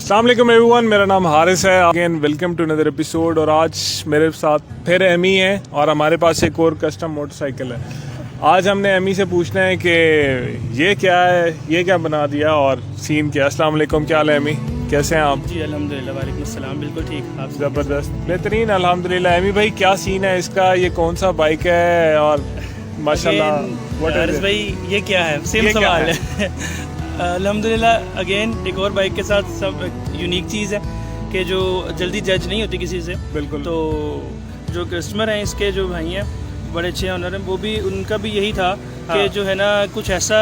अस्सलाम वालेकुम एवरीवन, मेरा नाम हारिस है। Again welcome to another episode. और आज मेरे साथ फिर एमी है और हमारे पास एक और कस्टम मोटरसाइकिल है। आज हमने एमी से पूछना है कि ये क्या है, ये क्या बना दिया और सीन क्या। अस्सलाम वालेकुम, क्या हाल है एमी, कैसे हैं आप? जी अल्हम्दुलिल्लाह, वालेकुम अस्सलाम, बिल्कुल ठीक, आप? ज़बरदस्त, बेहतरीन अल्हम्दुलिल्लाह। एमी भाई, क्या सीन है इसका, ये कौन सा बाइक है और माशाल्लाह हारिस भाई ये क्या है, सेम सवाल है। अल्हम्दुलिल्लाह अगेन एक और बाइक के साथ सब यूनिक चीज़ है कि जो जल्दी जज नहीं होती किसी से। बिल्कुल। तो जो कस्टमर हैं इसके, जो भाई हैं बड़े अच्छे ऑनर हैं, वो भी उनका भी यही था कि जो है ना कुछ ऐसा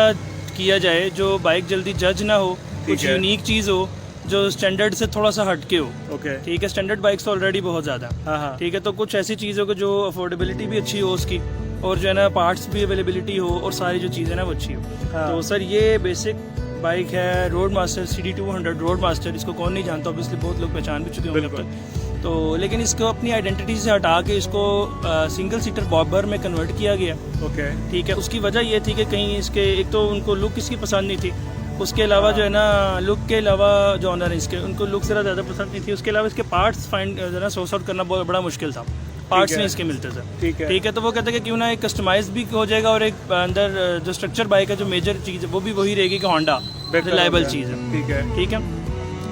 किया जाए जो बाइक जल्दी जज ना हो, कुछ यूनिक चीज़ हो जो स्टैंडर्ड से थोड़ा सा हटके हो। ओके, ठीक है, स्टैंडर्ड बाइक्स तो ऑलरेडी बहुत ज़्यादा। ठीक है, तो कुछ ऐसी चीज़ों को जो अफोर्डेबिलिटी भी अच्छी हो उसकी, और जो है ना पार्ट्स भी अवेलेबिलिटी हो, और सारी जो चीज़ें ना वो अच्छी हो। तो सर ये बेसिक बाइक है road master CD200 road master. इसको कौन नहीं जानता, ऑब्वियसली बहुत लोग पहचान भी चुके होंगे अब तक। तो लेकिन इसको अपनी आइडेंटिटी से हटा के इसको सिंगल सीटर बॉबर में कन्वर्ट किया गया। ओके, ठीक है, उसकी वजह ये थी कि कहीं इसके एक तो उनको लुक इसकी पसंद नहीं थी, उसके अलावा जो है ना लुक के अलावा जो ऑनर है इसके, उनको लुक से ज़्यादा पसंद नहीं थी, उसके अलावा इसके पार्ट्स फाइंड जो है ना सोर्स आउट करना बहुत बड़ा मुश्किल था। पार्ट्स नहीं इसके मिलते थे। ठीक है, तो वो कहते हैं कि क्यों ना एक कस्टमाइज भी हो जाएगा और एक अंदर जो स्ट्रक्चर बाइक है, जो मेजर चीज़ है वो भी वही रहेगी कि होंडा रिलायबल चीज़ है। ठीक है,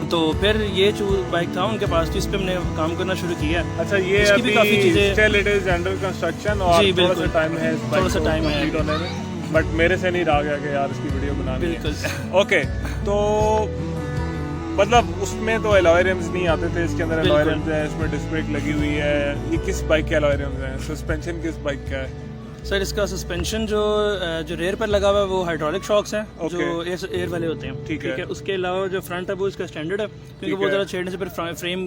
तो फिर ये जो बाइक था उनके पास, तो इस पे हमने काम करना शुरू किया। अच्छा, ये इसकी भी काफ़ी चीज़ें still it is under construction और जी, थोड़ा सा टाइम है, थोड़ा सा टाइम है, बट मेरे से नहीं रहा गया कि यार इसकी वीडियो बनानी है। बिल्कुल। ओके, तो मतलब उसमें तो एलॉय रिम्स नहीं आते थे, इसके अंदर एलॉय रिम्स है, इसमें डिस्क ब्रेक लगी हुई है। ये किस बाइक के एलॉय रिम्स हैं? सस्पेंशन किस बाइक का है? सर इसका सस्पेंशन जो रेयर पर लगा हुआ है वो हाइड्रोलिक शॉक्स हैं, जो एयर वाले होते हैं। ठीक है, उसके अलावा जो फ्रंट है वो इसका स्टैंडर्ड है, क्योंकि वो ज़रा छेड़ने से फिर फ्रेम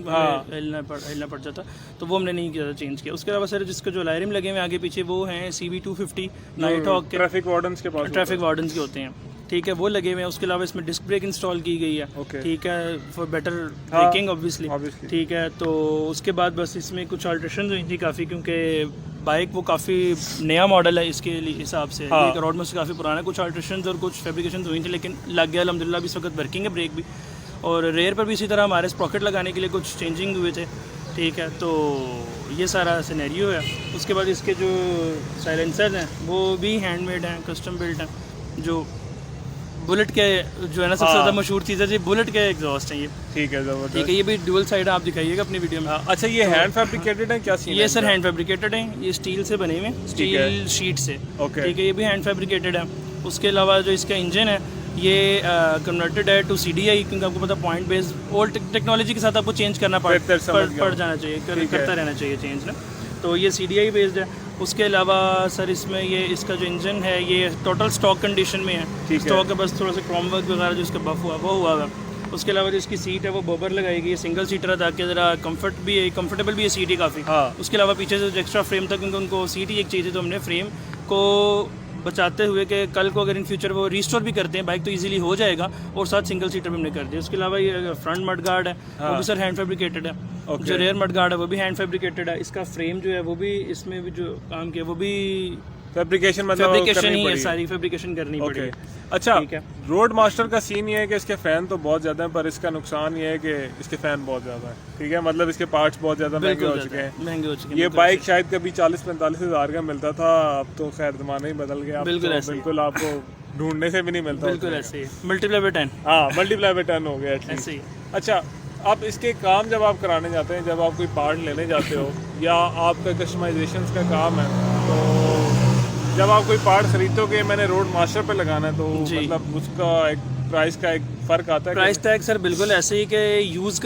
हिलना पड़ जाता, तो वो हमने नहीं ज़्यादा चेंज किया। उसके अलावा सर जिसके जो लायरिम लगे हुए आगे पीछे वो हैं CB250 नाइट हॉक के, ट्रैफिक वार्डन्स के पास, ट्रैफिक वार्डन्स के होते हैं। ठीक है, वो लगे हुए हैं। उसके अलावा इसमें डिस्क ब्रेक इंस्टॉल की गई है। ठीक है, फॉर बेटर ब्रेकिंग ऑब्वियसली। ठीक है, तो उसके बाद बस इसमें कुछ अल्ट्रेशन हुई थी काफ़ी, क्योंकि बाइक वो काफ़ी नया मॉडल है इसके हिसाब से। रोड में से काफ़ी पुराना है, कुछ अल्ट्रेशन और कुछ फैब्रिकेशन हुई थी, लेकिन लग गया अल्हम्दुलिल्लाह। भी इस वक्त वर्किंग है ब्रेक भी, और रेयर पर भी इसी तरह हमारे स्प्रॉकेट लगाने के लिए कुछ चेंजिंग हुए थे। ठीक है, तो ये सारा सिनेरियो है। उसके बाद इसके जो साइलेंसर हैं वो भी हैंडमेड हैं, कस्टम बिल्ट हैं। जो बुलेट के जो है ना सबसे ज़्यादा मशहूर चीज़ है जी, बुलेट के एग्जॉस्ट हैं ये। ठीक है, ज़बरदस्त। ठीक है, ये भी डुअल साइड आप दिखाइएगा अपनी वीडियो में। अच्छा, ये हैंड फैब्रिकेटेड है क्या सीन? ये सर हैंड फैब्रिकेटेड है, ये स्टील से बने हुए हैं, स्टील शीट से। ठीक है, ये भी हैंड फैब्रिकेटेड है। उसके अलावा जो इसका इंजन है ये कन्वर्टेड है टू CDI, क्योंकि आपको पता पॉइंट बेस्ड ओल्ड टेक्नोलॉजी के साथ आपको चेंज करना पड़ जाना चाहिए, करता रहना चाहिए चेंज ना। तो ये CDI बेस्ड है। उसके अलावा सर इसमें ये इसका जो इंजन है ये टोटल स्टॉक कंडीशन में है। स्टॉक है, बस थोड़ा सा क्रोम वर्क वगैरह जो इसका बफ हुआ वो हुआ है। उसके अलावा जो इसकी सीट है वो बॉबर लगाई गई है, सिंगल सीटर है, ताकि ज़रा कंफर्टेबल भी है सीट ही काफ़ी। उसके अलावा पीछे से जो एक्स्ट्रा फ्रेम था, क्योंकि उनको सीट ही एक चाहिए थी, तो हमने फ्रेम को बचाते हुए कि कल को अगर इन फ्यूचर वो रिस्टोर भी करते हैं बाइक तो इजीली हो जाएगा, और साथ सिंगल सीटर भी हमने कर दिया। उसके अलावा ये फ्रंट मड गार्ड है, वो भी सर हैंड फैब्रिकेटेड है। जो रेयर मड गार्ड है वो भी हैंड फैब्रिकेटेड है। इसका फ्रेम जो है वो भी, इसमें भी जो काम किया वो भी फैब्रिकेशन ही है, सारी फैब्रिकेशन करनी पड़ेगी। अच्छा, रोड मास्टर का सीन ये है कि इसके फैन तो बहुत ज़्यादा हैं, पर इसका नुकसान ये है कि इसके फैन बहुत ज़्यादा है। ठीक है, मतलब इसके पार्ट्स बहुत ज़्यादा महंगे हो चुके हैं। ये बाइक शायद कभी 40-45 हज़ार का मिलता था, अब तो खैर ज़माना ही बदल गया। बिल्कुल आपको ढूंढने से भी नहीं मिलता। बिल्कुल ऐसे मल्टीप्लाई बाय 10। हाँ, मल्टीप्लाई बाय 10 हो गया ऐसे ही। अच्छा, अब इसके काम जब आप कराने जाते हैं, जब आप कोई पार्ट लेने जाते हो या आपका कस्टमाइजेशन का काम है, तो जब आप कोई पार्ट खरीदोगे, मैंने रोड मास्टर पे लगाना है, तो मतलब उसका एक प्राइस का एक फ़र्क आता है। प्राइस टैग सर बिल्कुल ऐसे ही कि यूज़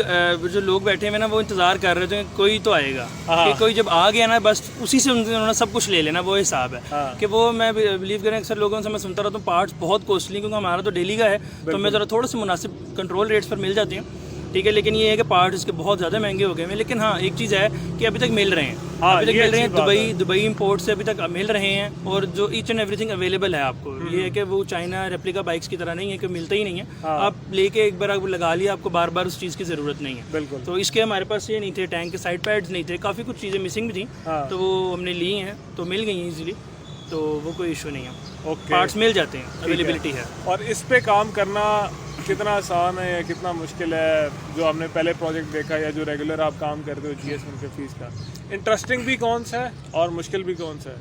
जो लोग बैठे हुए ना वो इंतज़ार कर रहे थे कोई तो आएगा, कि कोई जब आ गया ना बस उसी से उन्होंने सब कुछ ले लेना, वो हिसाब है। कि वो मैं बिलीव करें अक्सर लोगों से मैं सुनता रहता हूँ पार्ट्स बहुत कॉस्टली, क्योंकि हमारा तो डेली का है, तो हमें ज़रा थोड़े से मुनासिब कंट्रोल रेट्स पर मिल जाती हैं। ठीक है, लेकिन ये है कि पार्ट इसके बहुत ज़्यादा महंगे हो गए हैं। लेकिन हाँ, एक चीज़ है कि अभी तक मिल रहे हैं, अभी तक मिल रहे हैं। दुबई इंपोर्ट से अभी तक मिल रहे हैं, और जो ईच एंड एवरीथिंग अवेलेबल है आपको। ये है कि वो चाइना रेप्लिका बाइक्स की तरह नहीं है कि मिलता ही नहीं है। आप लेके एक बार आप लगा लिया, आपको बार बार उस चीज़ की ज़रूरत नहीं है। बिल्कुल। तो इसके हमारे पास ये नहीं थे, टैंक के साइड पैड्स नहीं थे, काफ़ी कुछ चीज़ें मिसिंग भी थी, तो वो हमने ली हैं, तो मिल गई हैं ईजिली, तो वो कोई इशू नहीं है। पार्ट्स मिल जाते हैं, अवेलेबिलिटी है। और इस पे काम करना कितना आसान है या कितना मुश्किल है जो आपने पहले प्रोजेक्ट देखा या जो रेगुलर आप काम करते हो GS1 के फीस का? इंटरेस्टिंग भी कौन सा है और मुश्किल भी कौन सा है?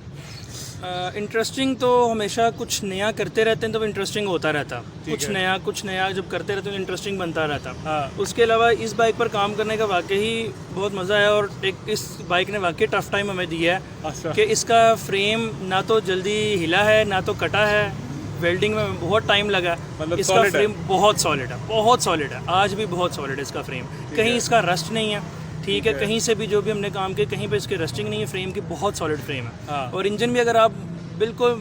इंटरेस्टिंग तो हमेशा कुछ नया करते रहते हैं तो इंटरेस्टिंग होता रहता, कुछ नया जब करते रहते हैं तो इंटरेस्टिंग बनता रहता। हाँ। उसके अलावा इस बाइक पर काम करने का वाकई ही बहुत मज़ा है और एक इस बाइक ने वाकई टफ टाइम हमें दिया है कि इसका फ्रेम ना तो जल्दी हिला है ना तो कटा है, वेल्डिंग में बहुत टाइम लगा। मतलब इसका फ्रेम बहुत सॉलिड है, आज भी बहुत सॉलिड है इसका फ्रेम, कहीं इसका रस्ट नहीं है, ठीक है, कहीं से भी जो भी हमने काम किया कहीं पे इसके रस्टिंग नहीं है, फ्रेम की बहुत सॉलिड फ्रेम है। और इंजन भी अगर आप बिल्कुल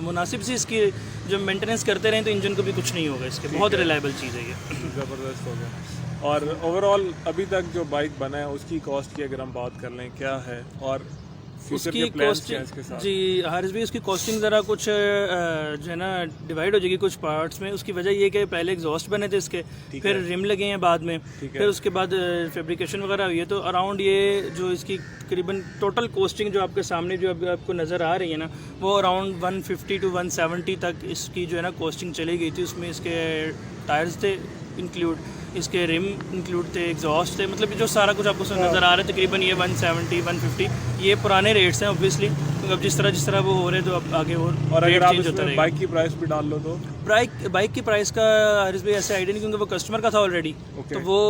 मुनासिब से इसकी जो मेंटेनेंस करते रहें तो इंजन को भी कुछ नहीं होगा, इसके बहुत रिलायबल चीज़ है ये। ज़बरदस्त हो गया। और ओवरऑल अभी तक जो बाइक बना है उसकी कॉस्ट की अगर हम बात कर लें क्या है और उसकी कॉस्टिंग जी हारिस भाई, उसकी कॉस्टिंग ज़रा कुछ जो है ना डिवाइड हो जाएगी कुछ पार्ट्स में। उसकी वजह ये कि पहले एग्जॉस्ट बने थे इसके, फिर रिम लगे हैं बाद में, फिर उसके बाद फैब्रिकेशन वगैरह हुई है, तो अराउंड ये जो इसकी करीबन टोटल कॉस्टिंग जो आपके सामने जो अभी आपको नज़र आ रही है ना, वो अराउंड 150 to 170 तक इसकी जो है ना कॉस्टिंग चली गई थी। उसमें इसके टायर्स थे इंक्लूड, इसके रिम इंक्लूड थे, एग्जॉस्ट थे, मतलब जो सारा कुछ आपको नज़र आ रहा है तकरीबन ये 170 150 ये पुराने रेट्स हैं ऑब्वियसली, क्योंकि अब जिस तरह वो हो रहे हैं तो अब आगे और अगर आप इसमें बाइक की प्राइस भी डाल लो तो बाइक की प्राइस का हारिस भाई ऐसे आइडिया नहीं, क्योंकि वो कस्टमर का था ऑलरेडी, तो वो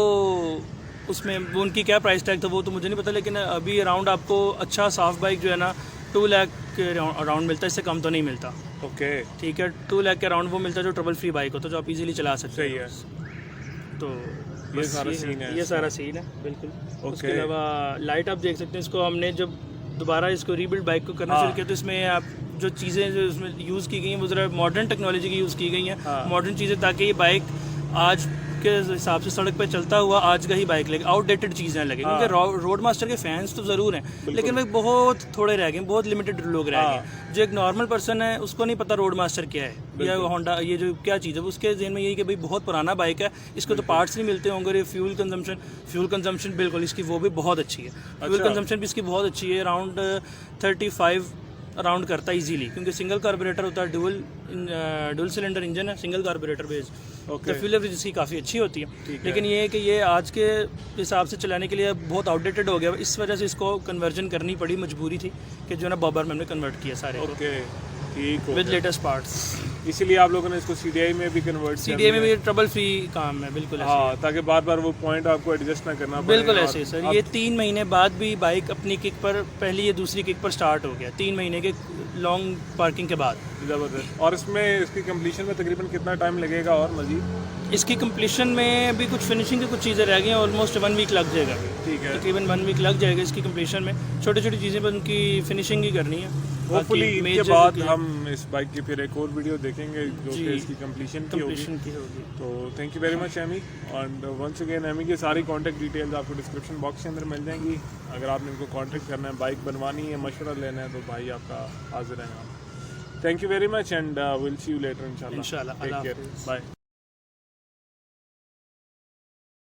उसमें वो उनकी क्या प्राइस टैग था वो तो मुझे नहीं पता, लेकिन अभी अराउंड आपको अच्छा साफ बाइक जो है ना 2 लाख के अराउंड मिलता है, इससे कम तो नहीं मिलता। ओके ठीक है, 2 लाख के अराउंड वो मिलता है जो ट्रबल फ्री बाइक होता है, जो आप इजीली चला सकते हैं। तो ये सारा सीन है, ये सारा सीन है बिल्कुल। उसके अलावा लाइट आप देख सकते हैं, इसको हमने जब दोबारा इसको रीबिल्ड बाइक को करना शुरू किया तो इसमें आप जो चीज़ें जो इसमें यूज़ की गई हैं वो ज़रा मॉडर्न टेक्नोलॉजी की यूज़ की गई हैं, मॉडर्न चीज़ें, ताकि ये बाइक आज के हिसाब से सड़क पे चलता हुआ आज का ही बाइक लगे, आउटडेटेड चीज़ें लगे, क्योंकि रोड मास्टर के फैंस तो ज़रूर हैं लेकिन वे बहुत थोड़े रह गए, बहुत लिमिटेड लोग रह गए। जो एक नॉर्मल पर्सन है उसको नहीं पता रोड मास्टर क्या है या होंडा ये जो क्या चीज़ है, उसके जहन में यही कि भाई बहुत पुराना बाइक है, इसको तो पार्ट्स नहीं मिलते होंगे। फ्यूल कंजम्पशन बिल्कुल इसकी वो भी बहुत अच्छी है, फ्यूल कंजम्पशन भी इसकी बहुत अच्छी है, अराउंड 35 अराउंड करता है इजीली, क्योंकि सिंगल कार्बोरेटर होता है, डुअल सिलेंडर इंजन है, सिंगल कार्बोरेटर बेस, तो फ्यूल एवरेज इसकी काफ़ी अच्छी होती है। लेकिन ये है कि ये आज के हिसाब से चलाने के लिए बहुत आउटडेटेड हो गया, इस वजह से इसको कन्वर्जन करनी पड़ी, मजबूरी थी कि जो ना बॉबर में हमने कन्वर्ट किया सारे विद लेटेस्ट पार्ट्स। इसीलिए आप लोगों ने इसको CDI में भी कन्वर्ट किया? CDI में भी ट्रबल फ्री काम है बिल्कुल। हाँ, ताकि बार बार वो पॉइंट आपको एडजस्ट ना करना पड़े। बिल्कुल ऐसे ही सर, ये 3 महीने बाद भी बाइक अपनी किक पर, पहली या दूसरी किक पर स्टार्ट हो गया 3 महीने के लॉन्ग पार्किंग के बाद। ज़बरदस्त। और इसमें इसकी कंप्लीशन में तकरीबन कितना टाइम लगेगा और मजीद? इसकी कंप्लीशन में भी कुछ फिनिशिंग की कुछ चीज़ें रह गई हैं, ऑलमोस्ट 1 वीक लग जाएगा। ठीक है, तकरीबन 1 वीक लग जाएगा इसकी कंप्लीशन में, छोटी छोटी चीज़ें पर उनकी फिनिशिंग ही करनी है। होपफुली इसके बाद हम इस बाइक की फिर एक और वीडियो देखेंगे जो कि इसकी कंप्लीशन की होगी। तो thank you very much Amy, and once again Amy की सारी कॉन्टैक्ट डिटेल्स आपको डिस्क्रिप्शन बॉक्स के अंदर मिल जाएंगी। अगर आपने इनको कॉन्टैक्ट करना है, बाइक बनवानी है, मशवरा लेना है, तो भाई आपका हाजिर है। Thank you very much and will see you later इंशाल्लाह। बाय।